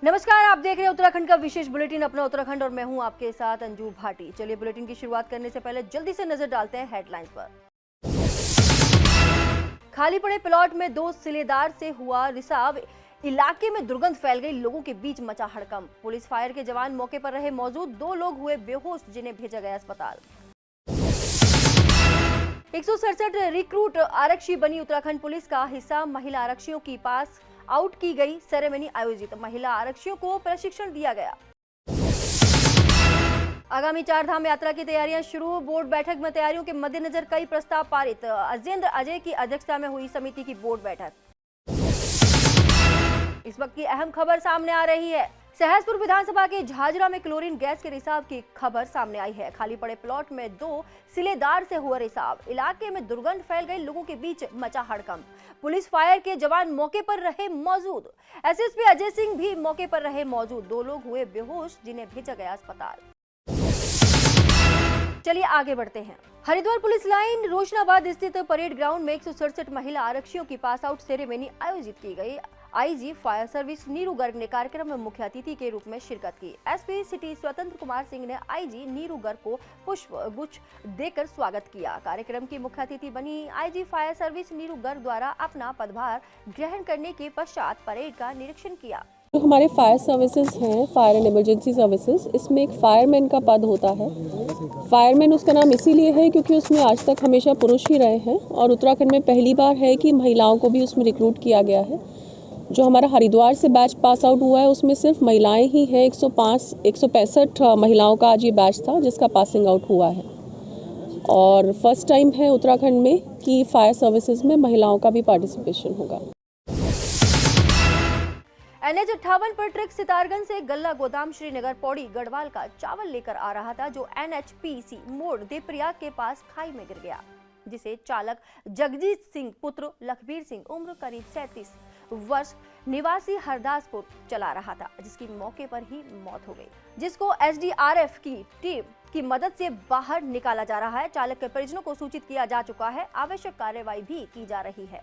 नमस्कार, आप देख रहे हैं उत्तराखंड का विशेष बुलेटिन अपना उत्तराखंड और मैं हूं आपके साथ अंजू भाटी। चलिए बुलेटिन की शुरुआत करने से पहले जल्दी से नजर डालते हैं हेडलाइंस पर। खाली पड़े प्लॉट में दो सिलेदार से हुआ रिसाव, इलाके में दुर्गंध फैल गई, लोगों के बीच मचा हड़कंप। पुलिस फायर के जवान मौके पर रहे मौजूद, 2 लोग हुए बेहोश जिन्हें भेजा गया अस्पताल। 167 रिक्रूट आरक्षी बनी उत्तराखंड पुलिस का हिस्सा, महिला आरक्षियों की पास आउट की गई, सेरेमनी आयोजित, महिला आरक्षियों को प्रशिक्षण दिया गया। आगामी 4 धाम यात्रा की तैयारियां शुरू, बोर्ड बैठक में तैयारियों के मद्देनजर कई प्रस्ताव पारित। अजेंद्र अजय की अध्यक्षता में हुई समिति की बोर्ड बैठक। इस वक्त की अहम खबर सामने आ रही है। सहसपुर विधानसभा के झाझरा में क्लोरीन गैस के रिसाव की खबर सामने आई है। खाली पड़े प्लॉट में 2 सिलेदार से हुआ रिसाव, इलाके में दुर्गंध फैल गई, लोगों के बीच मचा हड़कंप। पुलिस फायर के जवान मौके पर रहे मौजूद, एसएसपी अजय सिंह भी मौके पर रहे मौजूद, 2 लोग हुए बेहोश जिन्हें भेजा गया अस्पताल। चलिए आगे बढ़ते हैं। हरिद्वार पुलिस लाइन रोशनाबाद स्थित परेड ग्राउंड में 167 महिला आरक्षियों की पास आउट सेरेमनी आयोजित की गई। IG fire service Neeru Garg ने कार्यक्रम में मुख्य अतिथि के रूप में शिरकत की। एसपी सिटी स्वतंत्र कुमार सिंह ने आईजी नीरू गर्ग को पुष्प गुच्छ देकर स्वागत किया। कार्यक्रम की मुख्य अतिथि बनी IG fire service Neeru Garg द्वारा अपना पदभार ग्रहण करने के पश्चात परेड का निरीक्षण किया। जो हमारे फायर सर्विसेज हैं, फायर एंड इमरजेंसी सर्विसेज, इसमें एक फायरमैन का पद होता है। फायरमैन उसका नाम इसीलिए है क्योंकि उसमें आज तक हमेशा पुरुष ही रहे हैं और उत्तराखंड में पहली बार है कि महिलाओं को भी उसमें रिक्रूट किया गया है। जो हमारा हरिद्वार से बैच पास आउट हुआ है उसमें सिर्फ महिलाएं ही हैं। 165 महिलाओं का आज ये बैच था जिसका पासिंग आउट हुआ है और फर्स्ट टाइम है उत्तराखंड में कि फायर सर्विसेज में महिलाओं का भी पार्टिसिपेशन होगा। NH 58 पर ट्रक सितारगंज से गल्ला गोदाम श्रीनगर पौड़ी गढ़वाल का चावल लेकर आ रहा था, जो NHPC मोड़ देवप्रयाग के पास खाई में गिर गया, जिसे चालक जगजीत सिंह पुत्र लखबीर सिंह उम्र करीब 37 वर्ष निवासी हरदासपुर चला रहा था, जिसकी मौके पर ही मौत हो गई, जिसको SDRF की टीम की मदद से बाहर निकाला जा रहा है। चालक के परिजनों को सूचित किया जा चुका है, आवश्यक कार्रवाई भी की जा रही है।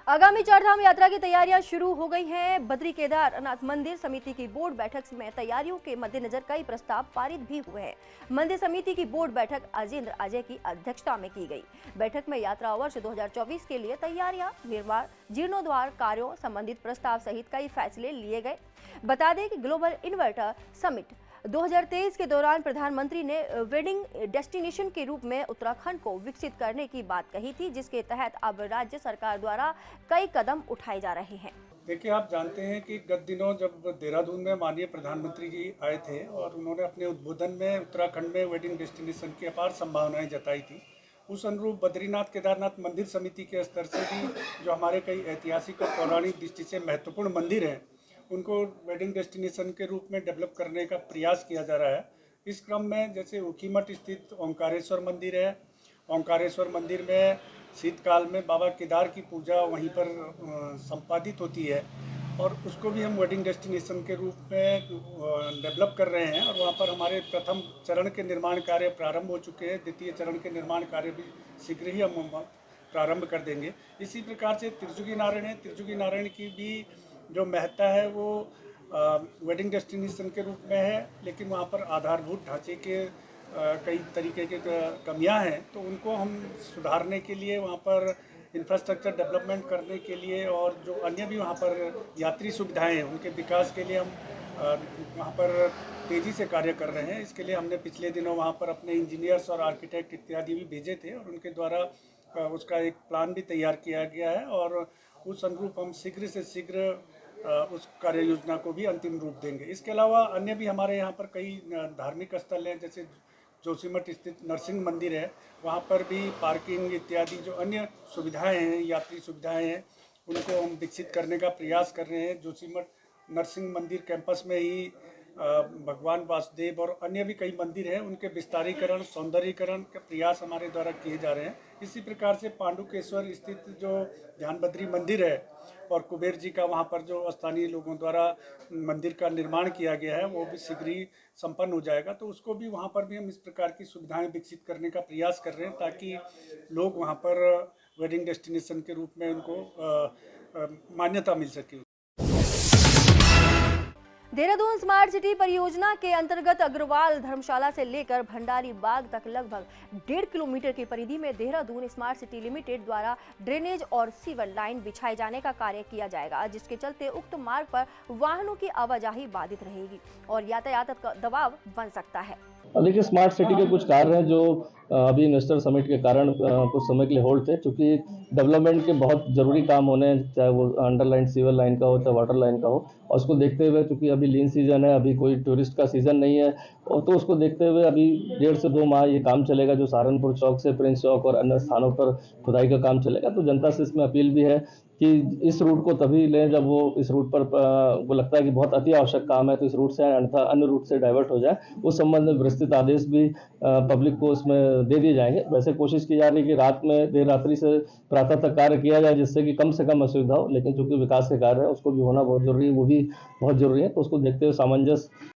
आगामी 4 धाम यात्रा की तैयारियां शुरू हो गई हैं। बद्री केदारनाथ मंदिर समिति की बोर्ड बैठक में तैयारियों के मद्देनजर कई प्रस्ताव पारित भी हुए हैं। मंदिर समिति की बोर्ड बैठक अजेंद्र अजय की अध्यक्षता में की गई। बैठक में यात्रा वर्ष 2024 के लिए तैयारियां, निर्माण, जीर्णोद्धार कार्यों संबंधित प्रस्ताव सहित कई फैसले लिए गए। बता दें कि ग्लोबल इन्वर्टर समिट 2023 के दौरान प्रधानमंत्री ने वेडिंग डेस्टिनेशन के रूप में उत्तराखंड को विकसित करने की बात कही थी, जिसके तहत अब राज्य सरकार द्वारा कई कदम उठाए जा रहे हैं। देखिए, आप जानते हैं कि गत दिनों जब देहरादून में माननीय प्रधानमंत्री जी आए थे और उन्होंने अपने उद्बोधन में उत्तराखंड में वेडिंग डेस्टिनेशन की अपार संभावनाएं जताई थी, उस अनुरूप बद्रीनाथ केदारनाथ मंदिर समिति के स्तर से भी जो हमारे कई ऐतिहासिक और पौराणिक दृष्टि से महत्वपूर्ण मंदिर हैं, उनको वेडिंग डेस्टिनेशन के रूप में डेवलप करने का प्रयास किया जा रहा है। इस क्रम में जैसे ऊखीमठ स्थित ओंकारेश्वर मंदिर है, ओंकारेश्वर मंदिर में शीतकाल में बाबा केदार की पूजा वहीं पर संपादित होती है और उसको भी हम वेडिंग डेस्टिनेशन के रूप में डेवलप कर रहे हैं और वहाँ पर हमारे प्रथम चरण के निर्माण कार्य प्रारंभ हो चुके हैं। द्वितीय चरण के निर्माण कार्य भी शीघ्र ही हम प्रारंभ कर देंगे। इसी प्रकार से त्रिजुगी नारायण है, त्रिजुगी नारायण की भी जो महत्ता है वो वेडिंग डेस्टिनेशन के रूप में है, लेकिन वहाँ पर आधारभूत ढांचे के कई तरीके के कमियां हैं, तो उनको हम सुधारने के लिए वहाँ पर इंफ्रास्ट्रक्चर डेवलपमेंट करने के लिए और जो अन्य भी वहाँ पर यात्री सुविधाएं हैं उनके विकास के लिए हम वहाँ पर तेज़ी से कार्य कर रहे हैं। इसके लिए हमने पिछले दिनों वहाँ पर अपने इंजीनियर्स और आर्किटेक्ट इत्यादि भी भेजे थे और उनके द्वारा उसका एक प्लान भी तैयार किया गया है और उस अनुरूप हम शीघ्र से शीघ्र उस कार्य योजना को भी अंतिम रूप देंगे। इसके अलावा अन्य भी हमारे यहाँ पर कई धार्मिक स्थल हैं, जैसे जोशीमठ स्थित नरसिंह मंदिर है, वहाँ पर भी पार्किंग इत्यादि जो अन्य सुविधाएं हैं, यात्री सुविधाएं हैं, उनको हम विकसित करने का प्रयास कर रहे हैं। जोशीमठ नरसिंह मंदिर कैंपस में ही भगवान वासुदेव और अन्य भी कई मंदिर हैं, उनके विस्तारीकरण, सौंदर्यीकरण के प्रयास हमारे द्वारा किए जा रहे हैं। इसी प्रकार से पांडुकेश्वर स्थित जो ध्यानबद्री मंदिर है और कुबेर जी का वहाँ पर जो स्थानीय लोगों द्वारा मंदिर का निर्माण किया गया है, वो भी शीघ्र ही संपन्न हो जाएगा, तो उसको भी वहाँ पर भी हम इस प्रकार की सुविधाएं विकसित करने का प्रयास कर रहे हैं ताकि लोग वहाँ पर वेडिंग डेस्टिनेशन के रूप में उनको मान्यता मिल सके। देहरादून स्मार्ट सिटी परियोजना के अंतर्गत अग्रवाल धर्मशाला से लेकर भंडारी बाग तक लगभग 1.5 किलोमीटर की परिधि में देहरादून स्मार्ट सिटी लिमिटेड द्वारा ड्रेनेज और सीवर लाइन बिछाए जाने का कार्य किया जाएगा, जिसके चलते उक्त मार्ग पर वाहनों की आवाजाही बाधित रहेगी और यातायात का दबाव बन सकता है। देखिए, स्मार्ट सिटी के कुछ कार्य हैं जो अभी इन्वेस्टर समिट के कारण कुछ समय के लिए होल्ड थे, क्योंकि डेवलपमेंट के बहुत ज़रूरी काम होने हैं, चाहे वो अंडरलाइन सीवर लाइन का हो चाहे वाटर लाइन का हो, और उसको देखते हुए क्योंकि अभी लीन सीजन है, अभी कोई टूरिस्ट का सीज़न नहीं है, और तो उसको देखते हुए अभी 1.5 से 2 माह ये काम चलेगा, जो सहारनपुर चौक से प्रिंस चौक और अन्य स्थानों पर खुदाई का काम चलेगा। तो जनता से इसमें अपील भी है कि इस रूट को तभी लें जब वो इस रूट पर वो लगता है कि बहुत अति आवश्यक काम है, तो इस रूट से अन्यथा अन्य रूट से डाइवर्ट हो जाए। उस संबंध में विस्तृत आदेश भी पब्लिक को इसमें दे दिए जाएंगे। वैसे कोशिश की जा रही है कि रात में देर रात्रि से प्रातः तक कार्य किया जाए, जिससे कि कम से कम असुविधा हो, लेकिन चूंकि विकास के कार्य है उसको भी होना बहुत जरूरी है, वो भी बहुत जरूरी है, तो उसको देखते हुए सामंजस्य।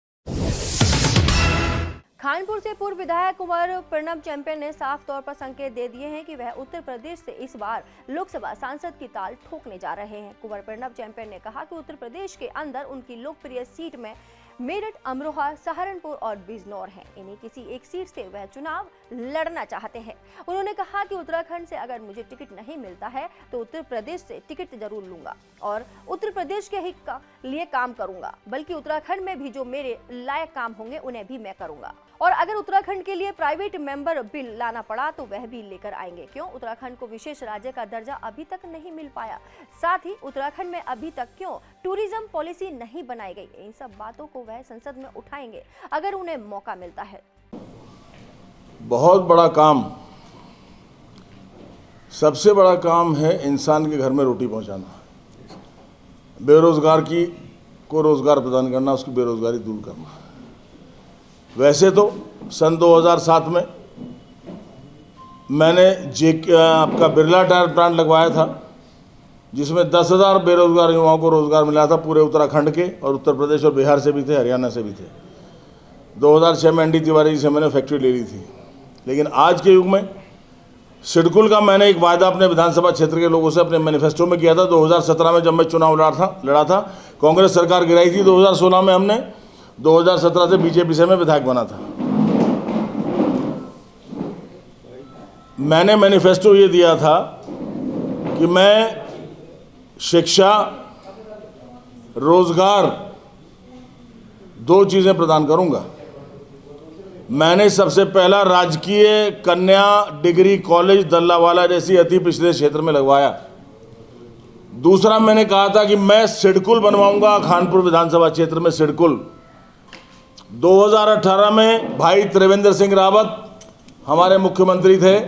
खानपुर से पूर्व विधायक कुंवर प्रणब चैंपियन ने साफ तौर पर संकेत दे दिए हैं कि वह उत्तर प्रदेश से इस बार लोकसभा सांसद की ताल ठोकने जा रहे हैं। कुंवर प्रणब चैंपियन ने कहा कि उत्तर प्रदेश के अंदर उनकी लोकप्रिय सीट में मेरठ, अमरोहा, सहारनपुर और बिजनौर हैं। इन्हीं किसी एक सीट से वह चुनाव लड़ना चाहते हैं। उन्होंने कहा कि उत्तराखंड से अगर मुझे टिकट नहीं मिलता है तो उत्तर प्रदेश से टिकट जरूर लूंगा और उत्तर प्रदेश के हित का लिए काम करूंगा, बल्कि उत्तराखंड में भी जो मेरे लायक काम होंगे उन्हें भी मैं करूंगा। और अगर उत्तराखंड के लिए प्राइवेट मेंबर बिल लाना पड़ा तो वह भी लेकर आएंगे। क्यों उत्तराखंड को विशेष राज्य का दर्जा अभी तक नहीं मिल पाया, साथ ही उत्तराखंड में अभी तक क्यों टूरिज्म पॉलिसी नहीं बनाई गई, इन सब बातों को वह संसद में उठाएंगे अगर उन्हें मौका मिलता है। बहुत बड़ा काम, सबसे बड़ा काम है इंसान के घर में रोटी पहुंचाना, बेरोजगार को रोजगार प्रदान करना, उसकी बेरोजगारी दूर करना। वैसे तो सन 2007 में मैंने आपका बिरला टायर प्लांट लगवाया था, जिसमें 10,000 बेरोजगार युवाओं को रोजगार मिला था, पूरे उत्तराखंड के, और उत्तर प्रदेश और बिहार से भी थे, हरियाणा से भी थे। 2006 में ND तिवारी से मैंने फैक्ट्री ले ली थी। लेकिन आज के युग में सिडकुल का मैंने एक वायदा अपने विधानसभा क्षेत्र के लोगों से अपने मैनिफेस्टो में किया था। 2017 में जब मैं चुनाव लड़ा था, कांग्रेस सरकार गिराई थी। 2016 में हमने 2017 से बीजेपी से मैं विधायक बना था। मैंने मैनिफेस्टो ये दिया था कि मैं शिक्षा, रोजगार, 2 चीज़ें प्रदान करूंगा। मैंने सबसे पहला राजकीय कन्या डिग्री कॉलेज दल्लावाला जैसी अति पिछड़े क्षेत्र में लगवाया। दूसरा, मैंने कहा था कि मैं सिडकुल बनवाऊंगा खानपुर विधानसभा क्षेत्र में सिडकुल। 2018 में भाई त्रिवेंद्र सिंह रावत हमारे मुख्यमंत्री थे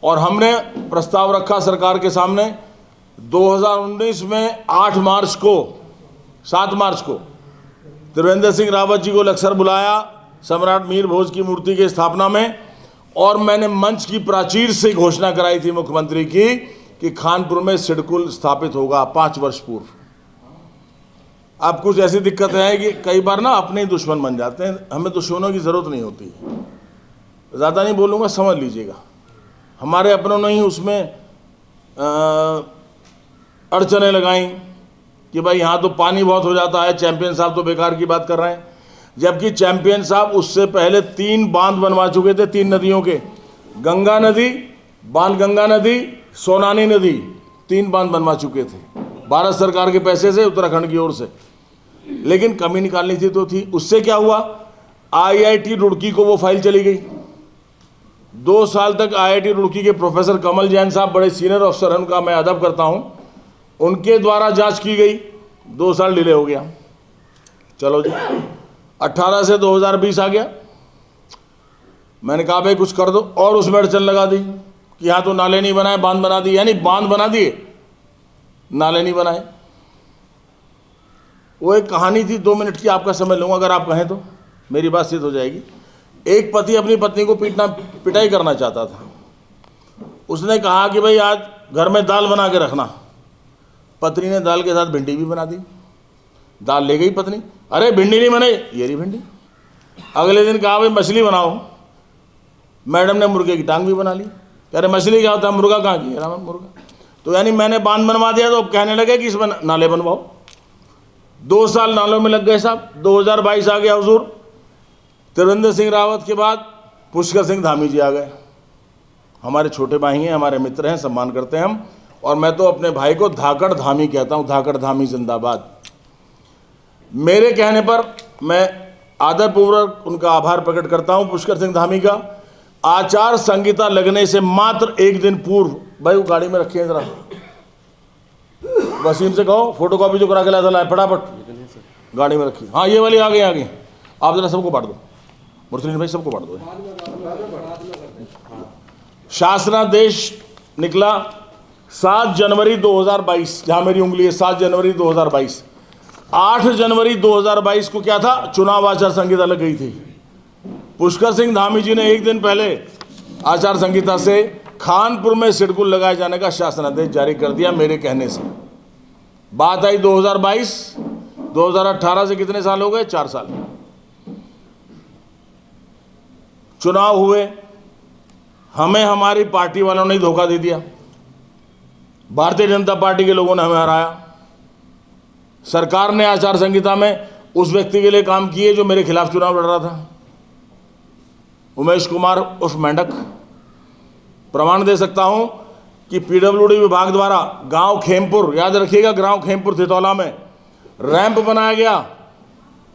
और हमने प्रस्ताव रखा सरकार के सामने। 2019 में 7 मार्च को त्रिवेंद्र सिंह रावत जी को लक्सर बुलाया सम्राट मीर भोज की मूर्ति की स्थापना में, और मैंने मंच की प्राचीर से घोषणा कराई थी मुख्यमंत्री की कि खानपुर में सिडकुल स्थापित होगा 5 वर्ष पूर्व। अब कुछ ऐसी दिक्कत है कि कई बार ना अपने ही दुश्मन बन जाते हैं। हमें दुश्मनों की ज़रूरत नहीं होती, ज़्यादा नहीं बोलूँगा, समझ लीजिएगा। हमारे अपनों ने ही उसमें अड़चने लगाई कि भाई यहाँ तो पानी बहुत हो जाता है, चैंपियन साहब तो बेकार की बात कर रहे हैं। जबकि चैंपियन साहब उससे पहले 3 बांध बनवा चुके थे, 3 नदियों के, गंगा नदी, बाणगंगा नदी, सोनानी नदी, 3 बांध बनवा चुके थे भारत सरकार के पैसे से, उत्तराखंड की ओर से। लेकिन कमी निकालनी थी तो थी। उससे क्या हुआ, IIT रुड़की को वो फाइल चली गई। 2 साल तक IIT रुड़की के प्रोफेसर कमल जैन साहब, बड़े सीनियर अफसर हैं, उनका मैं अदब करता हूं, उनके द्वारा जांच की गई। 2 साल डिले हो गया। चलो जी, 18 से 2020 आ गया। मैंने कहा भाई कुछ कर दो, और उसमें अड़चन लगा दी कि यहाँ तो नाले नहीं बनाए, बांध बना दिए। यानी बांध बना दिए, नाले नहीं बनाए। वो एक कहानी थी, 2 मिनट की आपका समय लूँगा, अगर आप कहें तो मेरी बात सिद्ध हो जाएगी। एक पति अपनी पत्नी को पिटाई करना चाहता था। उसने कहा कि भाई आज घर में दाल बना के रखना। पत्नी ने दाल के साथ भिंडी भी बना दी। दाल ले गई पत्नी, अरे भिंडी नहीं बनाई, ये रही भिंडी। अगले दिन कहा भाई मछली बनाओ। मैडम ने मुर्गे की टांग भी बना ली। अरे मछली क्या होता है, मुर्गा कहाँ की, मुर्गा। तो यानी मैंने बांध बनवा दिया, तो अब कहने लगे कि इसमें नाले बनवाओ। 2 साल नालों में लग गए साहब। 2022 आ गया हुजूर, त्रिवेंद्र सिंह रावत के बाद पुष्कर सिंह धामी जी आ गए। हमारे छोटे भाई हैं, हमारे मित्र हैं, सम्मान करते हैं हम। और मैं तो अपने भाई को धाकड़ धामी कहता हूँ, धाकड़ धामी जिंदाबाद। मेरे कहने पर मैं आदरपूर्वक उनका आभार प्रकट करता हूँ पुष्कर सिंह धामी का। आचार संहिता लगने से मात्र 1 दिन पूर्व, भाई वो गाड़ी में रखिए जरा, वसीम से कहो फोटोकॉपी जो करा के लाया था फटाफट गाड़ी में रखिए। हाँ ये वाली आ गई आप जरा सबको बांट दो, मुरसलीन भाई सबको बांट दो। शासनादेश निकला 7 जनवरी 2022, जहां मेरी उंगली है 7 जनवरी 2022। 8 जनवरी 2022 को क्या था, चुनाव आचार संहिता लग गई थी। पुष्कर सिंह धामी जी ने 1 दिन पहले आचार संहिता से खानपुर में सिडकुल लगाए जाने का शासनादेश जारी कर दिया मेरे कहने से। बात आई 2022, 2018 से कितने साल हो गए, 4 साल। चुनाव हुए, हमें हमारी पार्टी वालों ने धोखा दे दिया। भारतीय जनता पार्टी के लोगों ने हमें हराया। सरकार ने आचार संहिता में उस व्यक्ति के लिए काम किए जो मेरे खिलाफ चुनाव लड़ रहा था, उमेश कुमार उर्फ मेंढक। प्रमाण दे सकता हूं कि पीडब्ल्यूडी विभाग द्वारा गांव खेमपुर, याद रखिएगा गांव खेमपुर थितौला में रैंप बनाया गया,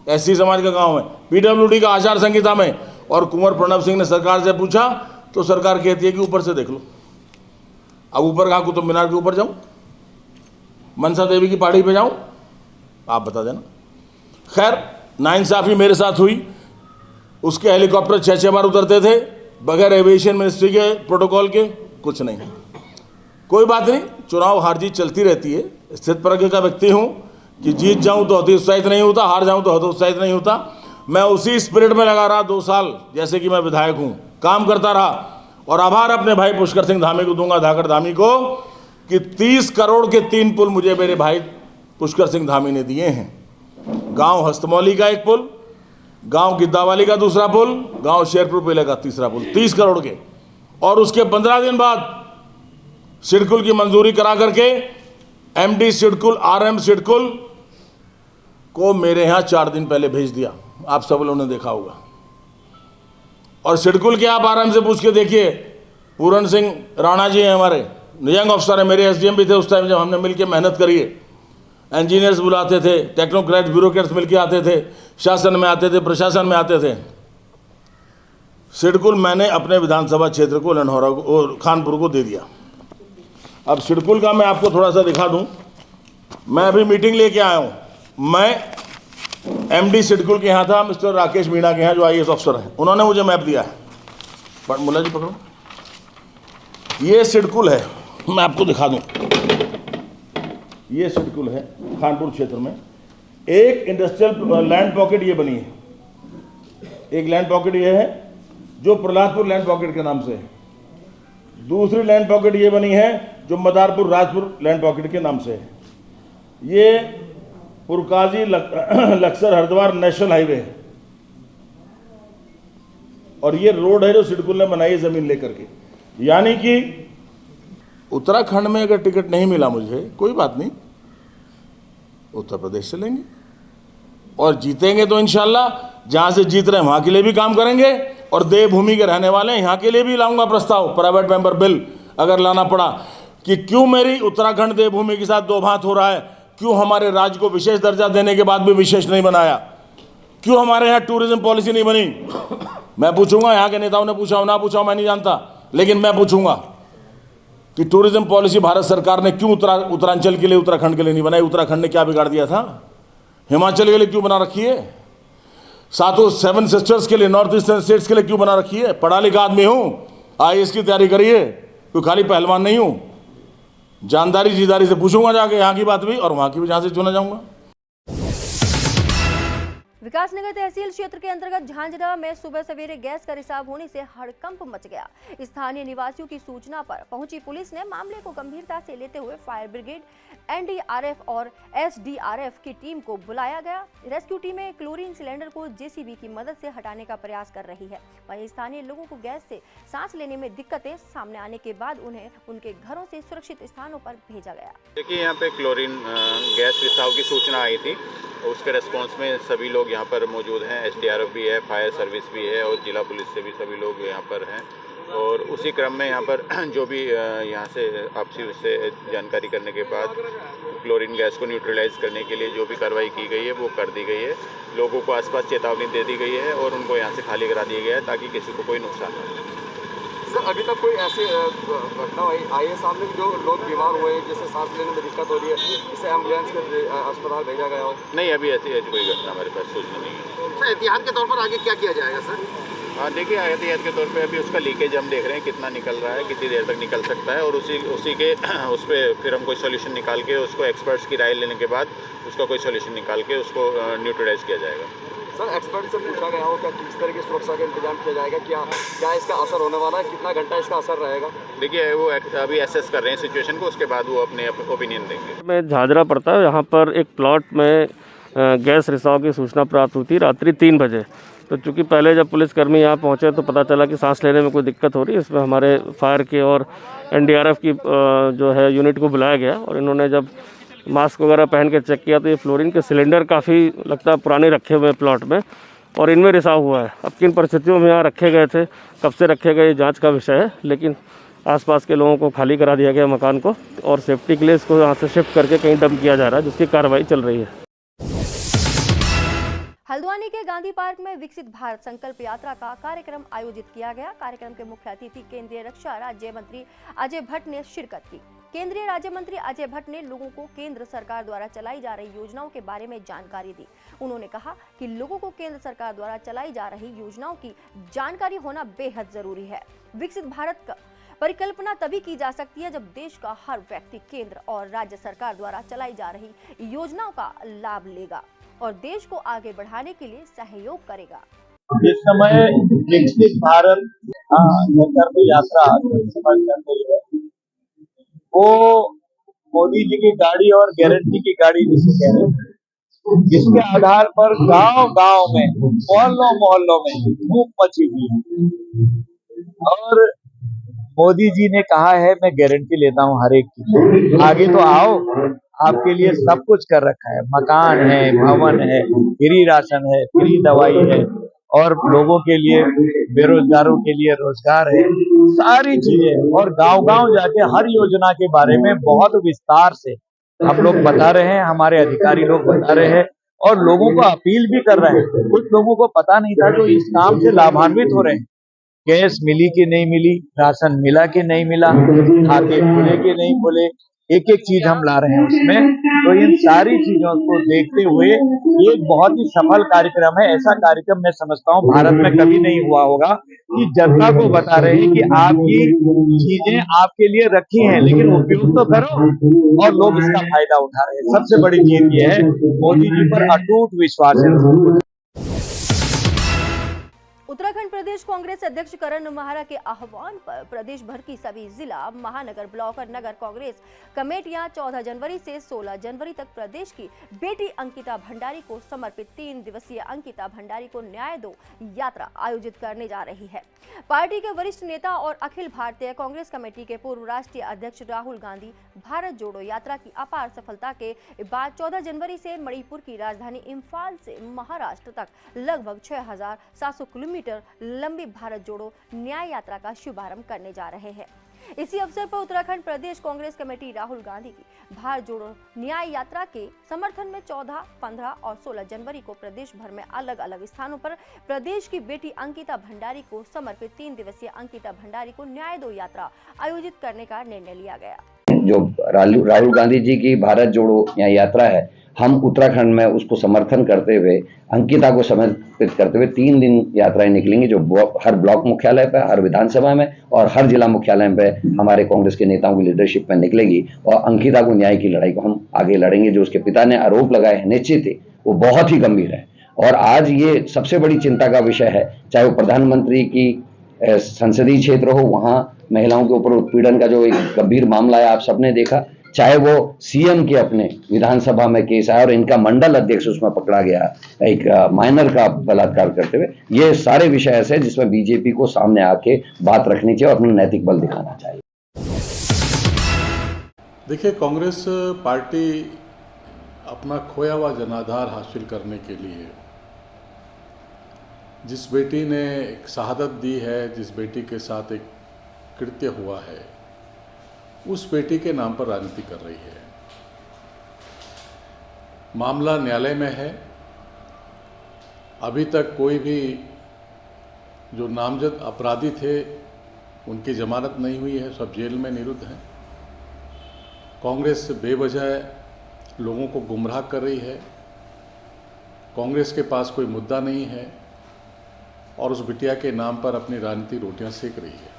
एससी समाज का गांव है, पीडब्ल्यूडी का आचार संहिता में। और कुंवर प्रणब सिंह ने सरकार से पूछा तो सरकार कहती है कि ऊपर से देख लो। अब ऊपर कहाँ, कुतुब मीनार के ऊपर जाऊं, मनसा देवी की पहाड़ी पे जाऊं, आप बता देना। खैर नाइंसाफी मेरे साथ हुई। उसके हेलीकॉप्टर 6 बार उतरते थे बगैर एविएशन मिनिस्ट्री के प्रोटोकॉल के, कुछ नहीं। कोई बात नहीं, चुनाव हार जीत चलती रहती है। स्थित प्रज्ञ का व्यक्ति हूं कि जीत जाऊं तो हतोत्साहित नहीं होता, हार जाऊं तो हतोत्साहित नहीं होता। मैं उसी स्पिरिट में लगा रहा 2 साल, जैसे कि मैं विधायक हूं, काम करता रहा। और आभार अपने भाई पुष्कर सिंह धामी को दूंगा, धाकड़ धामी को, कि 30 करोड़ के 3 पुल मुझे मेरे भाई पुष्कर सिंह धामी ने दिए हैं। गांव हस्तमौली का 1 पुल, गांव गिद्दावाली का 2रा पुल, गांव शेरपुर पेले का 3रा पुल, 30 करोड़ के। और उसके 15 दिन बाद सिडकुल की मंजूरी करा करके एमडी सिडकुल, आरएम सिडकुल को मेरे यहाँ 4 दिन पहले भेज दिया। आप सब लोगों ने देखा होगा। और सिडकुल के आप आराम से पूछ के देखिए, पूरन सिंह राणा जी हैं हमारे, यंग अफसर है, मेरे एसडीएम भी थे उस टाइम जब हमने मिलकर मेहनत करी है। इंजीनियर्स बुलाते थे, टेक्नोक्रेट ब्यूरोक्रेट्स मिलके आते थे, शासन में आते थे, प्रशासन में आते थे। सिडकुल मैंने अपने विधानसभा क्षेत्र को, लन्हौरा को, खानपुर को दे दिया। अब सिडकुल का मैं आपको थोड़ा सा दिखा दूं। मैं अभी मीटिंग लेके आया हूं। मैं एमडी सिडकुल के यहाँ था, मिस्टर राकेश मीणा के यहाँ जो आईएएस अफसर हैं, उन्होंने मुझे मैप दिया है। पर मुल्ला जी पकड़ो, ये सिडकुल है, मैं आपको दिखा दूं। ये सिडकुल है खानपुर क्षेत्र में। एक इंडस्ट्रियल लैंड पॉकेट ये बनी है, एक लैंड पॉकेट ये है जो प्रहलादपुर लैंड पॉकेट के नाम से है। दूसरी लैंड पॉकेट ये बनी है जो मदारपुर राजपुर लैंड पॉकेट के नाम से है। ये पुरकाजी लक्सर हरिद्वार नेशनल हाईवे है। और ये रोड है जो सिडकुल ने बनाई है जमीन लेकर के। यानी कि उत्तराखंड में अगर टिकट नहीं मिला मुझे, कोई बात नहीं, उत्तर प्रदेश चलेंगे और जीतेंगे तो इंशाल्लाह जहां से जीत रहे हैं वहां के लिए भी काम करेंगे। और देवभूमि के रहने वाले यहाँ के लिए भी लाऊंगा प्रस्ताव, प्राइवेट मेंबर बिल अगर लाना पड़ा, कि क्यों मेरी उत्तराखंड देवभूमि के साथ 2 भांत हो रहा है, क्यों हमारे राज्य को विशेष दर्जा देने के बाद भी विशेष नहीं बनाया, क्यों हमारे यहाँ टूरिज्म पॉलिसी नहीं बनी। मैं पूछूंगा, यहाँ के नेताओं ने पूछा हो ना पूछा हो मैं नहीं जानता, लेकिन मैं पूछूंगा कि टूरिज्म पॉलिसी भारत सरकार ने क्यों उत्तरांचल के लिए, उत्तराखंड के लिए नहीं बनाई। उत्तराखंड ने क्या बिगाड़ दिया था, हिमाचल के लिए क्यों बना रखी है, सातों 7 सिस्टर्स के लिए, नॉर्थ ईस्टर्न स्टेट्स के लिए क्यों बना रखी है। पढ़ा लिखा आदमी हूँ, आईएएस की तैयारी करिए, कोई खाली पहलवान नहीं हूँ। जानदारी जीदारी से पूछूंगा जाके यहाँ की बात भी और वहाँ की भी, जहाँ से चुना जाऊंगा। विकासनगर तहसील क्षेत्र के अंतर्गत झांझरा में सुबह सवेरे गैस का रिसाव होने से हड़कंप मच गया। स्थानीय निवासियों की सूचना पर पहुंची पुलिस ने मामले को गंभीरता से लेते हुए फायर ब्रिगेड, एनडीआरएफ और एसडीआरएफ की टीम को बुलाया गया। रेस्क्यू टीमें क्लोरीन सिलेंडर को जेसीबी की मदद से हटाने का प्रयास कर रही है। वहीं स्थानीय लोगों को गैस से सांस लेने में दिक्कतें सामने आने के बाद उन्हें उनके घरों से सुरक्षित स्थानों पर भेजा गया। देखिए, यहाँ पे क्लोरीन गैस रिसाव की सूचना आई थी उसके रेस्पॉन्स में सभी लोग यहाँ पर मौजूद हैं। SDRF भी है, फायर सर्विस भी है और जिला पुलिस से भी सभी लोग यहाँ पर हैं। और उसी क्रम में यहाँ पर जो भी यहाँ से आपसी से जानकारी करने के बाद क्लोरीन गैस को न्यूट्रलाइज करने के लिए जो भी कार्रवाई की गई है वो कर दी गई है। लोगों को आसपास चेतावनी दे दी गई है और उनको यहाँ से खाली करा दिया गया है ताकि किसी को कोई नुकसान ना हो। सर, अभी तक कोई ऐसी घटना आई है सामने जो लोग बीमार हुए हैं, जैसे सांस लेने में दिक्कत हो रही है, इसे एम्बुलेंस के अस्पताल भेजा गया हो? नहीं, अभी ऐसी कोई घटना हमारे पास सूचना नहीं है। सर, एहतियात के तौर पर आगे क्या किया जाएगा सर? हाँ, देखिए, एहतियात के तौर पे अभी उसका लीकेज हम देख रहे हैं कितना निकल रहा है, कितनी देर तक निकल सकता है और उसी के उस पर फिर हम कोई सोल्यूशन निकाल के उसको एक्सपर्ट्स की राय लेने के बाद उसका कोई सोल्यूशन निकाल के उसको न्यूट्रलाइज किया जाएगा। सर, एक्सपर्ट से पूछा गया हो क्या किस तरह की सुरक्षा का इंतजाम किया जाएगा, क्या इसका असर होने वाला है, कितना घंटा इसका असर रहेगा? देखिए, वो अभी एसेस कर रहे हैं सिचुएशन को, उसके बाद वो अपने ओपिनियन देंगे। में झाझरा पड़ता है, यहाँ पर एक प्लॉट में गैस रिसाव की सूचना प्राप्त हुई थी रात्रि 3 बजे। तो चूँकि पहले जब पुलिसकर्मी यहाँ पहुँचे तो पता चला कि सांस लेने में कोई दिक्कत हो रही है। इसमें हमारे फायर के और NDRF की जो है यूनिट को बुलाया गया और इन्होंने जब मास्क वगैरह पहन के चेक किया तो ये फ्लोरीन के सिलेंडर काफ़ी लगता है पुराने रखे हुए हैं प्लॉट में और इनमें रिसाव हुआ है। अब किन परिस्थितियों में यहाँ रखे गए थे, कब से रखे गए, जांच का विषय है, लेकिन आसपास के लोगों को खाली करा दिया गया मकान को और सेफ्टी के लिए इसको यहाँ से शिफ्ट करके कहीं डंप किया जा रहा है, जिसकी कार्रवाई चल रही है। हल्द्वानी के गांधी पार्क में विकसित भारत संकल्प यात्रा का कार्यक्रम आयोजित किया गया। कार्यक्रम के मुख्य अतिथि केंद्रीय रक्षा राज्य मंत्री अजय भट्ट ने शिरकत की। केंद्रीय राज्य मंत्री अजय भट्ट ने लोगों को केंद्र सरकार द्वारा चलाई जा रही योजनाओं के बारे में जानकारी दी। उन्होंने कहा कि लोगों को केंद्र सरकार द्वारा चलाई जा रही योजनाओं की जानकारी होना बेहद जरूरी है। विकसित भारत का परिकल्पना तभी की जा सकती है जब देश का हर व्यक्ति केंद्र और राज्य सरकार द्वारा चलाई जा रही योजनाओं का लाभ लेगा और देश को आगे बढ़ाने के लिए सहयोग करेगा। इस समय विकसित भारत संकल्प यात्रा चल रही है, वो मोदी जी की गाड़ी और गारंटी की गाड़ी जिसे कह रहे हैं, जिसके आधार पर गांव-गांव में, मोहल्लों में धूम मची हुई है और मोदी जी ने कहा है मैं गारंटी लेता हूँ हर एक की, आगे तो आओ, आपके लिए सब कुछ कर रखा है, मकान है, भवन है, फ्री राशन है, फ्री दवाई है और लोगों के लिए, बेरोजगारों के लिए रोजगार है, सारी चीजें। और गांव-गांव जाके हर योजना के बारे में बहुत विस्तार से हम लोग बता रहे हैं, हमारे अधिकारी लोग बता रहे हैं और लोगों को अपील भी कर रहे हैं। कुछ लोगों को पता नहीं था जो इस काम से लाभान्वित हो रहे हैं। गैस मिली कि नहीं मिली, राशन मिला कि नहीं मिला, खाते खुले कि नहीं खुले, एक एक चीज हम ला रहे हैं उसमें। तो इन सारी चीजों को देखते हुए ये एक बहुत ही सफल कार्यक्रम है। ऐसा कार्यक्रम मैं समझता हूँ भारत में कभी नहीं हुआ होगा कि जनता को बता रहे हैं कि आपकी चीजें आपके लिए रखी हैं, लेकिन उपयोग तो करो और लोग इसका फायदा उठा रहे हैं। सबसे बड़ी चीज ये है, मोदी जी पर अटूट विश्वास है। उत्तराखंड प्रदेश कांग्रेस अध्यक्ष करण महारा के आह्वान पर प्रदेश भर की सभी जिला, महानगर, ब्लॉक और नगर कांग्रेस कमेटियां 14 जनवरी से 16 जनवरी तक प्रदेश की बेटी अंकिता भंडारी को समर्पित 3 दिवसीय अंकिता भंडारी को न्याय दो यात्रा आयोजित करने जा रही है। पार्टी के वरिष्ठ नेता और अखिल भारतीय कांग्रेस कमेटी के पूर्व राष्ट्रीय अध्यक्ष राहुल गांधी भारत जोड़ो यात्रा की अपार सफलता के बाद 14 जनवरी से मणिपुर की राजधानी इम्फाल से महाराष्ट्र तक लगभग 6,700 किलोमीटर लंबी भारत जोड़ो न्याय यात्रा का शुभारंभ करने जा रहे हैं। इसी अवसर पर उत्तराखंड प्रदेश कांग्रेस कमेटी राहुल गांधी की भारत जोड़ो न्याय यात्रा के समर्थन में 14, 15 और 16 जनवरी को प्रदेश भर में अलग अलग स्थानों पर प्रदेश की बेटी अंकिता भंडारी को समर्पित 3 दिवसीय अंकिता भंडारी को न्याय दो यात्रा आयोजित करने का निर्णय लिया गया। जो राहुल गांधी जी की भारत जोड़ो यात्रा है, हम उत्तराखंड में उसको समर्थन करते हुए अंकिता को समर्पित करते हुए 3 दिन यात्राएं निकलेंगी, जो हर ब्लॉक मुख्यालय पे, हर विधानसभा में और हर जिला मुख्यालय पे हमारे कांग्रेस के नेताओं की लीडरशिप में निकलेगी और अंकिता को न्याय की लड़ाई को हम आगे लड़ेंगे। जो उसके पिता ने आरोप लगाए हैं निश्चित ही वो बहुत ही गंभीर है और आज ये सबसे बड़ी चिंता का विषय है। चाहे वो प्रधानमंत्री की संसदीय क्षेत्र हो, वहाँ महिलाओं के ऊपर उत्पीड़न का जो एक गंभीर मामला है आप सबने देखा, चाहे वो सीएम के अपने विधानसभा में केस आया और इनका मंडल अध्यक्ष उसमें पकड़ा गया एक माइनर का बलात्कार करते हुए, ये सारे विषय ऐसे जिसमें बीजेपी को सामने आके बात रखनी चाहिए और अपना नैतिक बल दिखाना चाहिए। देखिए, कांग्रेस पार्टी अपना खोया हुआ जनाधार हासिल करने के लिए जिस बेटी ने एक शहादत दी है, जिस बेटी के साथ एक कृत्य हुआ है, उस बेटी के नाम पर राजनीति कर रही है। मामला न्यायालय में है। अभी तक कोई भी जो नामजद अपराधी थे उनकी जमानत नहीं हुई है, सब जेल में निरुद्ध हैं। कांग्रेस बेवजह लोगों को गुमराह कर रही है। कांग्रेस के पास कोई मुद्दा नहीं है और उस बिटिया के नाम पर अपनी राजनीतिक रोटियां सेक रही है।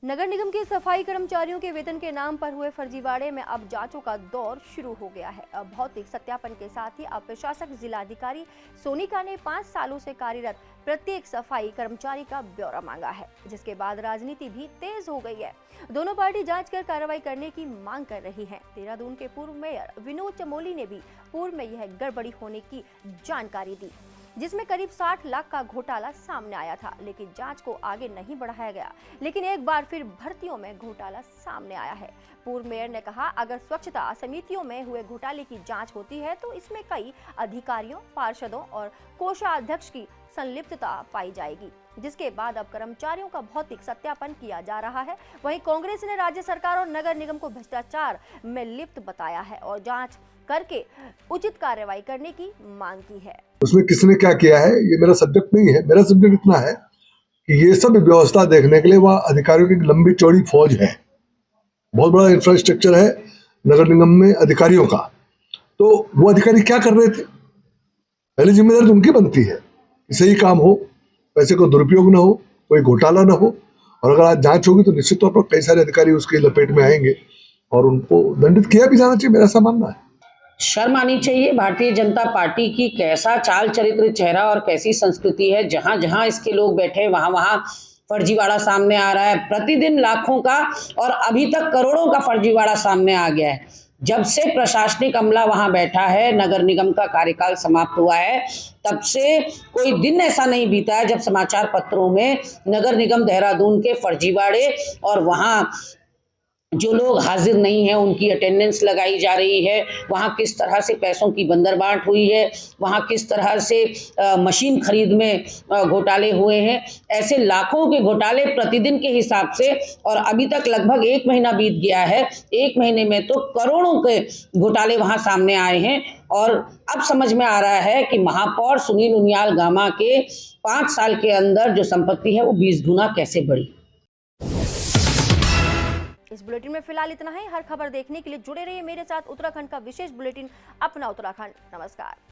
नगर निगम के सफाई कर्मचारियों के वेतन के नाम पर हुए फर्जीवाड़े में अब जांचों का दौर शुरू हो गया है। अब भौतिक सत्यापन के साथ ही अब प्रशासक जिलाधिकारी सोनिका ने 5 सालों से कार्यरत प्रत्येक सफाई कर्मचारी का ब्यौरा मांगा है, जिसके बाद राजनीति भी तेज हो गई है। दोनों पार्टी जांच कर कार्रवाई करने की मांग कर रही है। देहरादून के पूर्व मेयर विनोद चमोली ने भी पूर्व में यह गड़बड़ी होने की जानकारी दी, जिसमें करीब 60 लाख का घोटाला सामने आया था, लेकिन जांच को आगे नहीं बढ़ाया गया। लेकिन एक बार फिर भर्तियों में घोटाला सामने आया है। पूर्व मेयर ने कहा, अगर स्वच्छता समितियों में हुए घोटाले की जांच होती है तो इसमें कई अधिकारियों, पार्षदों और कोषाध्यक्ष की संलिप्तता पाई जाएगी, जिसके बाद अब कर्मचारियों का भौतिक सत्यापन किया जा रहा है। वहीं कांग्रेस ने राज्य सरकार और नगर निगम को भ्रष्टाचार में लिप्त बताया है और जांच करके उचित कार्रवाई करने की मांग की है। उसमें किसने क्या किया है ये मेरा सब्जेक्ट नहीं है। मेरा सब्जेक्ट इतना है कि ये सब व्यवस्था देखने के लिए वहाँ अधिकारियों की लंबी चौड़ी फौज है। बहुत बड़ा इंफ्रास्ट्रक्चर है नगर निगम में अधिकारियों का। तो वो अधिकारी क्या कर रहे थे, पहली जिम्मेदारी तो उनकी बनती है कि सही काम हो, पैसे को दुरुपयोग ना हो, कोई घोटाला ना हो। और अगर आज जांच होगी तो निश्चित तौर पर कई सारे अधिकारी उसकी लपेट में आएंगे और उनको दंडित किया भी जाना चाहिए, मेरा ऐसा मानना है। शर्म आनी चाहिए भारतीय जनता पार्टी की। कैसा चाल चरित्र, चेहरा और कैसी संस्कृति है। जहां जहां इसके लोग बैठे वहां वहां फर्जीवाड़ा सामने आ रहा है। प्रतिदिन लाखों का और अभी तक करोड़ों का फर्जीवाड़ा सामने आ गया है। जब से प्रशासनिक अमला वहां बैठा है, नगर निगम का कार्यकाल समाप्त हुआ है, तब से कोई दिन ऐसा नहीं बीता है जब समाचार पत्रों में नगर निगम देहरादून के फर्जीवाड़े और वहां जो लोग हाजिर नहीं हैं उनकी अटेंडेंस लगाई जा रही है, वहाँ किस तरह से पैसों की बंदरबांट हुई है, वहाँ किस तरह से मशीन खरीद में घोटाले हुए हैं। ऐसे लाखों के घोटाले प्रतिदिन के हिसाब से, और अभी तक लगभग 1 महीना बीत गया है। 1 महीने में तो करोड़ों के घोटाले वहाँ सामने आए हैं। और अब समझ में आ रहा है कि महापौर सुनील उनियाल गामा के 5 साल के अंदर जो संपत्ति है वो 20 गुना कैसे बढ़ी। इस बुलेटिन में फिलहाल इतना ही। हर खबर देखने के लिए जुड़े रहिए मेरे साथ। उत्तराखंड का विशेष बुलेटिन अपना उत्तराखंड। नमस्कार।